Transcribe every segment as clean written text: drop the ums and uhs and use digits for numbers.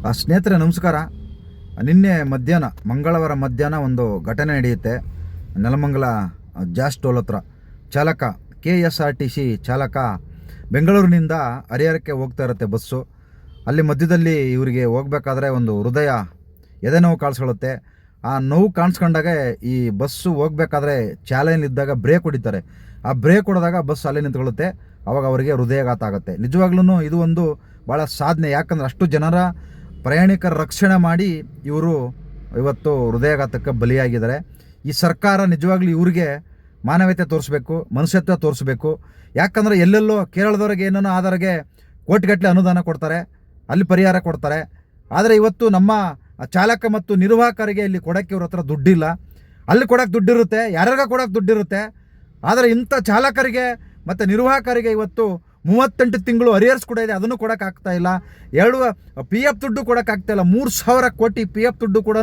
ಸ್ನೇಹಿತರೆ ನಮಸ್ಕಾರ. ನಿನ್ನೆ ಮಧ್ಯಾಹ್ನ ಮಂಗಳವಾರ ಮಧ್ಯಾಹ್ನ ಒಂದು ಘಟನೆ ನಡೆಯುತ್ತೆ. ನೆಲಮಂಗಲ ಜಾಸ್ ಟೋಲ್ ಹತ್ರ ಚಾಲಕ KSRTC ಚಾಲಕ ಬೆಂಗಳೂರಿನಿಂದ ಹರಿಹರಕ್ಕೆ ಹೋಗ್ತಾ ಇರುತ್ತೆ ಬಸ್ಸು. ಅಲ್ಲಿ ಮಧ್ಯದಲ್ಲಿ ಇವರಿಗೆ ಹೋಗ್ಬೇಕಾದ್ರೆ ಒಂದು ಹೃದಯ ಎದೆ ನೋವು ಕಾಣಿಸ್ಕೊಳ್ಳುತ್ತೆ. ಆ ನೋವು ಕಾಣಿಸ್ಕೊಂಡಾಗ ಈ ಬಸ್ಸು ಹೋಗ್ಬೇಕಾದ್ರೆ ಚಾಲನೆಯಲ್ಲಿದ್ದಾಗ ಬ್ರೇಕ್ ಹೊಡಿತಾರೆ. ಆ ಬ್ರೇಕ್ ಹೊಡೆದಾಗ ಬಸ್ ಅಲ್ಲೇ ನಿಂತ್ಕೊಳ್ಳುತ್ತೆ. ಆವಾಗ ಅವರಿಗೆ ಹೃದಯಾಘಾತ ಆಗುತ್ತೆ. ನಿಜವಾಗ್ಲೂ ಇದು ಒಂದು ಭಾಳ ಸಾಧನೆ. ಯಾಕಂದ್ರೆ ಅಷ್ಟು ಜನರ ಪ್ರಯಾಣಿಕರ ರಕ್ಷಣೆ ಮಾಡಿ ಇವರು ಇವತ್ತು ಹೃದಯಾಘಾತಕ್ಕೆ ಬಲಿಯಾಗಿದ್ದಾರೆ. ಈ ಸರ್ಕಾರ ನಿಜವಾಗ್ಲೂ ಇವ್ರಿಗೆ ಮಾನವೀಯತೆ ತೋರಿಸ್ಬೇಕು, ಮನುಷ್ಯತ್ವ ತೋರಿಸ್ಬೇಕು. ಯಾಕಂದರೆ ಎಲ್ಲೆಲ್ಲೋ ಕೇರಳದವ್ರಿಗೆ ಏನೋ ಆಧಾರಿಗೆ ಕೋಟಿಗಟ್ಟಲೆ ಅನುದಾನ ಕೊಡ್ತಾರೆ, ಅಲ್ಲಿ ಪರಿಹಾರ ಕೊಡ್ತಾರೆ. ಆದರೆ ಇವತ್ತು ನಮ್ಮ ಚಾಲಕ ಮತ್ತು ನಿರ್ವಾಹಕರಿಗೆ ಇಲ್ಲಿ ಕೊಡೋಕ್ಕೆ ಇವ್ರ ಹತ್ರ ದುಡ್ಡಿಲ್ಲ. ಅಲ್ಲಿ ಕೊಡೋಕ್ಕೆ ದುಡ್ಡಿರುತ್ತೆ, ಯಾರ್ಯಾಗ ಕೊಡೋಕ್ಕೆ ದುಡ್ಡಿರುತ್ತೆ. ಆದರೆ ಇಂಥ ಚಾಲಕರಿಗೆ ಮತ್ತು ನಿರ್ವಾಹಕರಿಗೆ ಇವತ್ತು 38 ತಿಂಗಳು ಅರಿಯರ್ಸ್ ಕೂಡ ಇದೆ, ಅದನ್ನು ಕೊಡೋಕ್ಕಾಗ್ತಾ ಇಲ್ಲ. PF ದುಡ್ಡು ಕೊಡೋಕ್ಕಾಗ್ತಾಯಿಲ್ಲ. 3,000 ಕೋಟಿ PF ದುಡ್ಡು ಕೂಡ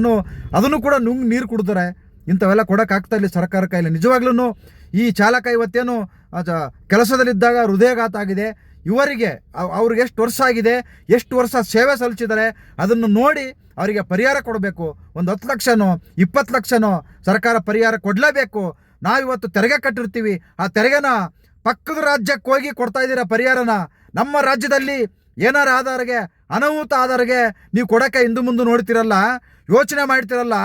ಅದನ್ನು ಕೂಡ ನೀರು ಕುಡಿದ್ರೆ ಇಂಥವೆಲ್ಲ ಕೊಡೋಕ್ಕಾಗ್ತಾ ಇಲ್ಲ ಸರ್ಕಾರ ಕೈಲಿ. ನಿಜವಾಗ್ಲೂ ಈ ಚಾಲಕ ಇವತ್ತೇನು ಕೆಲಸದಲ್ಲಿದ್ದಾಗ ಹೃದಯಾಘಾತ ಆಗಿದೆ. ಇವರಿಗೆ ಅವ್ರಿಗೆ ಎಷ್ಟು ವರ್ಷ ಆಗಿದೆ, ಎಷ್ಟು ವರ್ಷ ಸೇವೆ ಸಲ್ಲಿಸಿದ್ದಾರೆ ಅದನ್ನು ನೋಡಿ ಅವರಿಗೆ ಪರಿಹಾರ ಕೊಡಬೇಕು. ಒಂದು 10 ಲಕ್ಷನೋ 20 ಲಕ್ಷನೋ ಸರ್ಕಾರ ಪರಿಹಾರ ಕೊಡಲೇಬೇಕು. ನಾವಿವತ್ತು ತೆರಿಗೆ ಕಟ್ಟಿರ್ತೀವಿ, ಆ ತೆರಿಗೆನ ಪಕ್ಕದ ರಾಜ್ಯಕ್ಕೆ ಹೋಗಿ ಕೊಡ್ತಾ ಇದ್ದೀರಾ ಪರಿಹಾರನ. ನಮ್ಮ ರಾಜ್ಯದಲ್ಲಿ ಏನಾರು ಆಧಾರಿಗೆ ಅನಾಹುತ ಆಧಾರಿಗೆ ನೀವು ಕೊಡೋಕ್ಕೆ ಹಿಂದೆ ಮುಂದೆ ನೋಡ್ತಿರಲ್ಲ, ಯೋಚನೆ ಮಾಡ್ತಿರಲ್ಲ.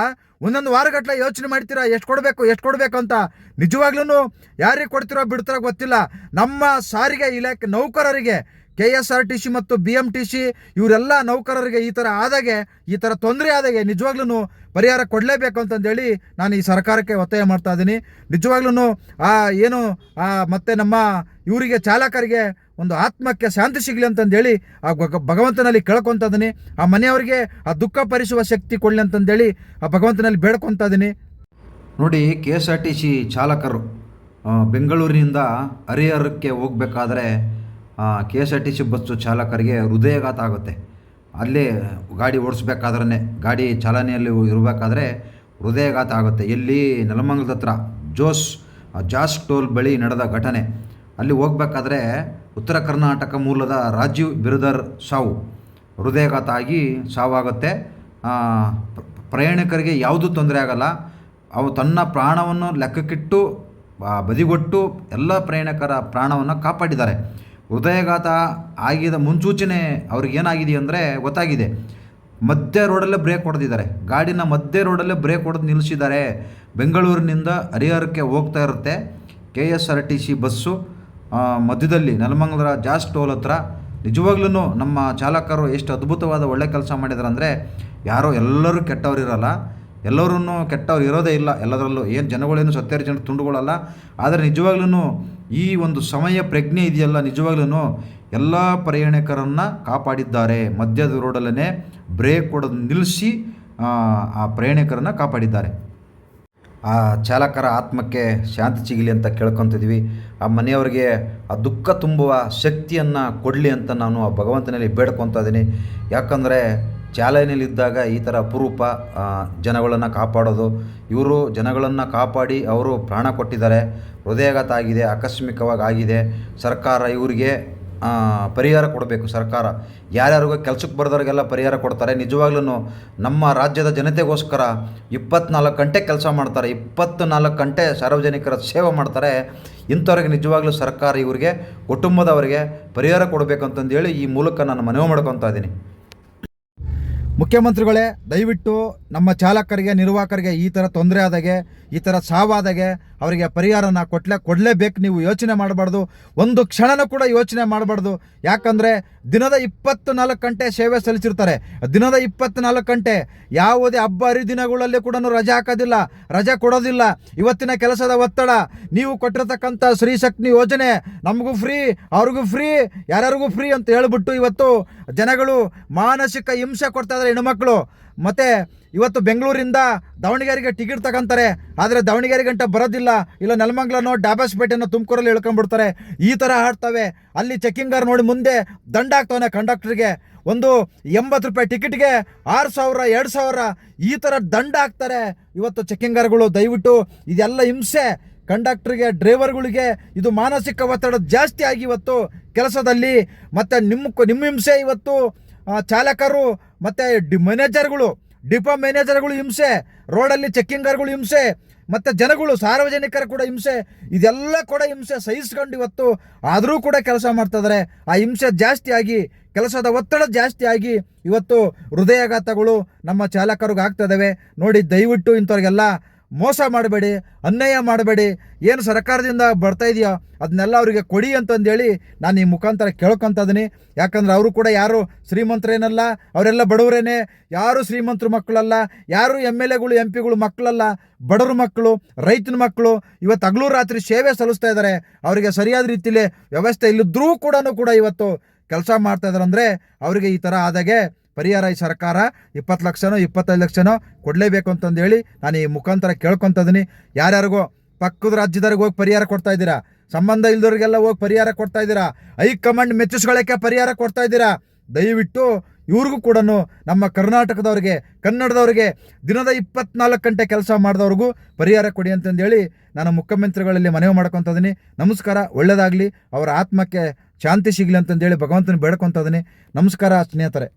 ಒಂದೊಂದು ವಾರಗಟ್ಟಲೆ ಯೋಚನೆ ಮಾಡ್ತೀರಾ ಎಷ್ಟು ಕೊಡಬೇಕು ಅಂತ. ನಿಜವಾಗ್ಲೂ ಯಾರಿಗೆ ಕೊಡ್ತಿರೋ ಬಿಡ್ತಿರೋ ಗೊತ್ತಿಲ್ಲ. ನಮ್ಮ ಸಾರಿಗೆ ಇಲಾಖೆ ನೌಕರರಿಗೆ KSRTC ಮತ್ತು BMTC ಇವರೆಲ್ಲ ನೌಕರರಿಗೆ ಈ ಥರ ಆದಾಗೆ, ಈ ಥರ ತೊಂದರೆ ಆದಾಗೆ ನಿಜವಾಗ್ಲೂ ಪರಿಹಾರ ಕೊಡಲೇಬೇಕು ಅಂತಂದೇಳಿ ನಾನು ಈ ಸರ್ಕಾರಕ್ಕೆ ಒತ್ತಾಯ ಮಾಡ್ತಾ ಇದ್ದೀನಿ. ನಿಜವಾಗ್ಲೂ ಏನು ಮತ್ತು ನಮ್ಮ ಇವರಿಗೆ ಚಾಲಕರಿಗೆ ಒಂದು ಆತ್ಮಕ್ಕೆ ಶಾಂತಿ ಸಿಗಲಿ ಅಂತಂದೇಳಿ ಆ ಭಗವಂತನಲ್ಲಿ ಕೇಳ್ಕೊತಾ ಇದ್ದೀನಿ. ಆ ಮನೆಯವರಿಗೆ ಆ ದುಃಖ ಭರಿಸುವ ಶಕ್ತಿ ಕೊಡಲಿ ಅಂತಂದೇಳಿ ಆ ಭಗವಂತನಲ್ಲಿ ಬೇಡ್ಕೊತಾ ಇದ್ದೀನಿ. ನೋಡಿ, KSRTC ಚಾಲಕರು ಬೆಂಗಳೂರಿನಿಂದ ಹರಿಹರಕ್ಕೆ ಹೋಗಬೇಕಾದ್ರೆ KSRTC ಬಸ್ಸು ಚಾಲಕರಿಗೆ ಹೃದಯಾಘಾತ ಆಗುತ್ತೆ. ಅಲ್ಲೇ ಗಾಡಿ ಓಡಿಸ್ಬೇಕಾದ್ರೆ, ಗಾಡಿ ಚಾಲನೆಯಲ್ಲಿ ಇರಬೇಕಾದ್ರೆ ಹೃದಯಾಘಾತ ಆಗುತ್ತೆ. ಎಲ್ಲಿ ನೆಲಮಂಗಲದ ಹತ್ರ ಜಾಸ್ ಟೋಲ್ ಬಳಿ ನಡೆದ ಘಟನೆ. ಅಲ್ಲಿ ಹೋಗ್ಬೇಕಾದ್ರೆ ಉತ್ತರ ಕರ್ನಾಟಕ ಮೂಲದ ರಾಜೀವ್ ಬಿರದರ್ ಸಾವು, ಹೃದಯಾಘಾತ ಆಗಿ ಸಾವಾಗುತ್ತೆ. ಪ್ರಯಾಣಿಕರಿಗೆ ಯಾವುದೂ ತೊಂದರೆ ಆಗಲ್ಲ. ಅವು ತನ್ನ ಪ್ರಾಣವನ್ನು ಲೆಕ್ಕಕ್ಕಿಟ್ಟು ಬದಿಗೊಟ್ಟು ಎಲ್ಲ ಪ್ರಯಾಣಿಕರ ಪ್ರಾಣವನ್ನು ಕಾಪಾಡಿದ್ದಾರೆ. ಹೃದಯಾಘಾತ ಆಗಿದ ಮುನ್ಸೂಚನೆ ಅವ್ರಿಗೇನಾಗಿದೆ ಅಂದರೆ ಗೊತ್ತಾಗಿದೆ. ಮಧ್ಯ ರೋಡಲ್ಲೇ ಬ್ರೇಕ್ ಹೊಡೆದಿದ್ದಾರೆ. ಗಾಡಿನ ಮಧ್ಯ ರೋಡಲ್ಲೇ ಬ್ರೇಕ್ ಹೊಡೆದು ನಿಲ್ಲಿಸಿದ್ದಾರೆ. ಬೆಂಗಳೂರಿನಿಂದ ಹರಿಹರಕ್ಕೆ ಹೋಗ್ತಾ ಇರುತ್ತೆ KSRTC ಬಸ್ಸು ಮಧ್ಯದಲ್ಲಿ ನೆಲಮಂಗಲ ಜಾಸ್ ಟೋಲ್ ಹತ್ರ. ನಿಜವಾಗ್ಲೂ ನಮ್ಮ ಚಾಲಕರು ಎಷ್ಟು ಅದ್ಭುತವಾದ ಒಳ್ಳೆ ಕೆಲಸ ಮಾಡಿದ್ದಾರೆ ಅಂದರೆ, ಎಲ್ಲರೂ ಕೆಟ್ಟವರಿರಲ್ಲ, ಎಲ್ಲರೂ ಕೆಟ್ಟವ್ರು ಇರೋದೇ ಇಲ್ಲ. ಎಲ್ಲದರಲ್ಲೂ ಏನು ಜನಗಳೇನು ಸತ್ಯರ ಜನ ತುಂಡುಗಳಲ್ಲ. ಆದರೆ ನಿಜವಾಗ್ಲೂ ಈ ಒಂದು ಸಮಯ ಪ್ರಜ್ಞೆ ಇದೆಯಲ್ಲ, ನಿಜವಾಗ್ಲೂ ಎಲ್ಲ ಪ್ರಯಾಣಿಕರನ್ನು ಕಾಪಾಡಿದ್ದಾರೆ. ಮಧ್ಯದ ರೋಡಲ್ಲೇ ಬ್ರೇಕ್ ಹೊಡೆದು ನಿಲ್ಲಿಸಿ ಆ ಪ್ರಯಾಣಿಕರನ್ನು ಕಾಪಾಡಿದ್ದಾರೆ. ಆ ಚಾಲಕರ ಆತ್ಮಕ್ಕೆ ಶಾಂತಿ ಸಿಗಲಿ ಅಂತ ಕೇಳ್ಕೊತಿದ್ವಿ. ಆ ಮನೆಯವರಿಗೆ ಆ ದುಃಖ ತುಂಬುವ ಶಕ್ತಿಯನ್ನು ಕೊಡಲಿ ಅಂತ ನಾನು ಆ ಭಗವಂತನಲ್ಲಿ ಬೇಡ್ಕೊತಾ ಇದ್ದೀನಿ. ಯಾಕಂದರೆ ಚಾಲನೆಯಲ್ಲಿದ್ದಾಗ ಈ ಥರ ಅಪರೂಪ ಜನಗಳನ್ನು ಕಾಪಾಡೋದು. ಇವರು ಜನಗಳನ್ನು ಕಾಪಾಡಿ ಅವರು ಪ್ರಾಣ ಕೊಟ್ಟಿದ್ದಾರೆ. ಹೃದಯಾಘಾತ ಆಗಿದೆ, ಆಕಸ್ಮಿಕವಾಗಿ ಆಗಿದೆ. ಸರ್ಕಾರ ಇವರಿಗೆ ಪರಿಹಾರ ಕೊಡಬೇಕು. ಸರ್ಕಾರ ಯಾರ್ಯಾರಿಗೂ ಕೆಲಸಕ್ಕೆ ಬರೆದವ್ರಿಗೆಲ್ಲ ಪರಿಹಾರ ಕೊಡ್ತಾರೆ. ನಿಜವಾಗ್ಲೂ ನಮ್ಮ ರಾಜ್ಯದ ಜನತೆಗೋಸ್ಕರ 24 ಗಂಟೆ ಕೆಲಸ ಮಾಡ್ತಾರೆ, 24 ಗಂಟೆ ಸಾರ್ವಜನಿಕರ ಸೇವೆ ಮಾಡ್ತಾರೆ. ಇಂಥವ್ರಿಗೆ ನಿಜವಾಗ್ಲೂ ಸರ್ಕಾರ ಇವರಿಗೆ ಕುಟುಂಬದವರಿಗೆ ಪರಿಹಾರ ಕೊಡಬೇಕು ಅಂತಂದೇಳಿ ಈ ಮೂಲಕ ನಾನು ಮನವಿ ಮಾಡ್ಕೊತಾ ಇದ್ದೀನಿ. ಮುಖ್ಯಮಂತ್ರಿಗಳೇ, ದಯವಿಟ್ಟು ನಮ್ಮ ಚಾಲಕರಿಗೆ ನಿರ್ವಾಹಕರಿಗೆ ಈ ಥರ ತೊಂದರೆ ಆದಾಗೆ, ಈ ಥರ ಸಾವಾದಾಗೆ ಅವರಿಗೆ ಪರಿಹಾರನ ಕೊಡಲೇಬೇಕು. ನೀವು ಯೋಚನೆ ಮಾಡಬಾರ್ದು, ಒಂದು ಕ್ಷಣನೂ ಕೂಡ ಯೋಚನೆ ಮಾಡಬಾರ್ದು. ಯಾಕಂದರೆ ದಿನದ 24 ಗಂಟೆ ಸೇವೆ ಸಲ್ಲಿಸಿರ್ತಾರೆ. ದಿನದ 24 ಗಂಟೆ ಯಾವುದೇ ಹಬ್ಬ ಹರಿದಿನಗಳಲ್ಲಿ ಕೂಡ ರಜೆ ಹಾಕೋದಿಲ್ಲ, ರಜೆ ಕೊಡೋದಿಲ್ಲ. ಇವತ್ತಿನ ಕೆಲಸದ ಒತ್ತಡ, ನೀವು ಕೊಟ್ಟಿರ್ತಕ್ಕಂಥ ಸ್ತ್ರೀ ಶಕ್ತಿ ಯೋಜನೆ ನಮಗೂ ಫ್ರೀ, ಅವ್ರಿಗೂ ಫ್ರೀ, ಯಾರ್ಯಾರಿಗೂ ಫ್ರೀ ಅಂತ ಹೇಳ್ಬಿಟ್ಟು ಇವತ್ತು ಜನಗಳು ಮಾನಸಿಕ ಹಿಂಸೆ ಕೊಡ್ತಾ ಇದ್ದಾರೆ ಹೆಣ್ಮಕ್ಳು. ಮತ್ತು ಇವತ್ತು ಬೆಂಗಳೂರಿಂದ ದಾವಣಗೆರೆಗೆ ಟಿಕೆಟ್ ತಗೊಂತಾರೆ, ಆದರೆ ದಾವಣಗೆರೆ ಗಂಟೆ ಬರೋದಿಲ್ಲ. ಇಲ್ಲ ನೆಲಮಂಗಲನೋ ಡಾಬಾಸ್ಪೇಟೆನೋ ತುಮಕೂರಲ್ಲಿ ಇಳ್ಕೊಂಡ್ಬಿಡ್ತಾರೆ. ಈ ಥರ ಆಡ್ತವೆ. ಅಲ್ಲಿ ಚೆಕ್ಕಿಂಗರ್ ನೋಡಿ ಮುಂದೆ ದಂಡ ಆಗ್ತವನೆ ಕಂಡಕ್ಟ್ರಿಗೆ. ಒಂದು 80 ರೂಪಾಯಿ ಟಿಕೆಟ್ಗೆ 6,000 2,000 ಈ ಥರ ದಂಡ ಹಾಕ್ತಾರೆ ಇವತ್ತು ಚೆಕ್ಕಿಂಗರ್ಗಳು. ದಯವಿಟ್ಟು ಇದೆಲ್ಲ ಹಿಂಸೆ ಕಂಡಕ್ಟ್ರಿಗೆ, ಡ್ರೈವರ್ಗಳಿಗೆ ಇದು ಮಾನಸಿಕ ಒತ್ತಡ ಜಾಸ್ತಿ ಆಗಿ ಇವತ್ತು ಕೆಲಸದಲ್ಲಿ ಮತ್ತು ನಿಮ್ಮ ಹಿಂಸೆ ಇವತ್ತು ಚಾಲಕರು ಮತ್ತು ಮ್ಯಾನೇಜರ್ಗಳು, ಡಿಪೋ ಮ್ಯಾನೇಜರ್ಗಳು ಹಿಂಸೆ, ರೋಡಲ್ಲಿ ಚೆಕ್ಕಿಂಗರ್ಗಳು ಹಿಂಸೆ, ಮತ್ತು ಜನಗಳು ಸಾರ್ವಜನಿಕರ ಕೂಡ ಹಿಂಸೆ, ಇದೆಲ್ಲ ಕೂಡ ಹಿಂಸೆ ಸಹಿಸ್ಕೊಂಡು ಇವತ್ತು ಆದರೂ ಕೂಡ ಕೆಲಸ ಮಾಡ್ತಿದ್ದಾರೆ. ಆ ಹಿಂಸೆ ಜಾಸ್ತಿ ಆಗಿ, ಕೆಲಸದ ಒತ್ತಡ ಜಾಸ್ತಿ ಆಗಿ ಇವತ್ತು ಹೃದಯಾಘಾತಗಳು ನಮ್ಮ ಚಾಲಕರಿಗೆ ಆಗ್ತದವೆ. ನೋಡಿ, ದಯವಿಟ್ಟು ಇಂಥವ್ರಿಗೆಲ್ಲ ಮೋಸ ಮಾಡಬೇಡಿ, ಅನ್ಯಾಯ ಮಾಡಬೇಡಿ. ಏನು ಸರ್ಕಾರದಿಂದ ಬರ್ತಾ ಇದೆಯೋ ಅದನ್ನೆಲ್ಲ ಅವರಿಗೆ ಕೊಡಿ ಅಂತಂದೇಳಿ ನಾನು ಈ ಮುಖಾಂತರ ಕೇಳ್ಕೊತಿದ್ದೀನಿ. ಯಾಕಂದ್ರೆ ಅವರು ಕೂಡ ಯಾರು ಶ್ರೀಮಂತರೇನಲ್ಲ, ಅವರೆಲ್ಲ ಬಡವರೇನೆ. ಯಾರು ಶ್ರೀಮಂತರ ಮಕ್ಕಳಲ್ಲ, ಯಾರು MLAಗಳು MP ಗಳು ಮಕ್ಕಳಲ್ಲ, ಬಡವ್ರ ಮಕ್ಕಳು, ರೈತನ ಮಕ್ಕಳು. ಇವತ್ತು ಹಗಲು ರಾತ್ರಿ ಸೇವೆ ಸಲ್ಲಿಸ್ತಾ ಇದ್ದಾರೆ. ಅವರಿಗೆ ಸರಿಯಾದ ರೀತಿಯಲ್ಲಿ ವ್ಯವಸ್ಥೆ ಇಲ್ಲದ್ರೂ ಕೂಡ ಇವತ್ತು ಕೆಲಸ ಮಾಡ್ತಾ ಇದ್ದಾರೆ. ಅಂದರೆ ಅವರಿಗೆ ಈ ಥರ ಆದಾಗೆ ಪರಿಹಾರ ಈ ಸರ್ಕಾರ 20 ಲಕ್ಷನೋ 25 ಲಕ್ಷನೋ ಕೊಡಲೇಬೇಕು ಅಂತಂದೇಳಿ ನಾನು ಈ ಮುಖಾಂತರ ಕೇಳ್ಕೊತಿದ್ದೀನಿ. ಯಾರ್ಯಾರಿಗೋ ಪಕ್ಕದ ರಾಜ್ಯದವ್ರಿಗೆ ಹೋಗಿ ಪರಿಹಾರ ಕೊಡ್ತಾ ಇದ್ದೀರಾ, ಸಂಬಂಧ ಇಲ್ದವ್ರಿಗೆಲ್ಲ ಹೋಗಿ ಪರಿಹಾರ ಕೊಡ್ತಾ ಇದ್ದೀರಾ, ಹೈಕಮಾಂಡ್ ಮೆಚ್ಚಿಸ್ಕೊಳ್ಳೋಕ್ಕೆ ಪರಿಹಾರ ಕೊಡ್ತಾ ಇದ್ದೀರಾ. ದಯವಿಟ್ಟು ಇವ್ರಿಗೂ ಕೂಡ ನಮ್ಮ ಕರ್ನಾಟಕದವ್ರಿಗೆ, ಕನ್ನಡದವ್ರಿಗೆ ದಿನದ 24 ಗಂಟೆ ಕೆಲಸ ಮಾಡಿದವ್ರಿಗೂ ಪರಿಹಾರ ಕೊಡಿ ಅಂತಂದೇಳಿ ನಾನು ಮುಖ್ಯಮಂತ್ರಿಗಳಲ್ಲಿ ಮನವಿ ಮಾಡ್ಕೊತಿದ್ದೀನಿ. ನಮಸ್ಕಾರ, ಒಳ್ಳೆಯದಾಗಲಿ, ಅವರ ಆತ್ಮಕ್ಕೆ ಶಾಂತಿ ಸಿಗಲಿ ಅಂತಂದೇಳಿ ಭಗವಂತನ ಬೇಡ್ಕೊತಿದ್ದೀನಿ. ನಮಸ್ಕಾರ ಸ್ನೇಹಿತರೆ.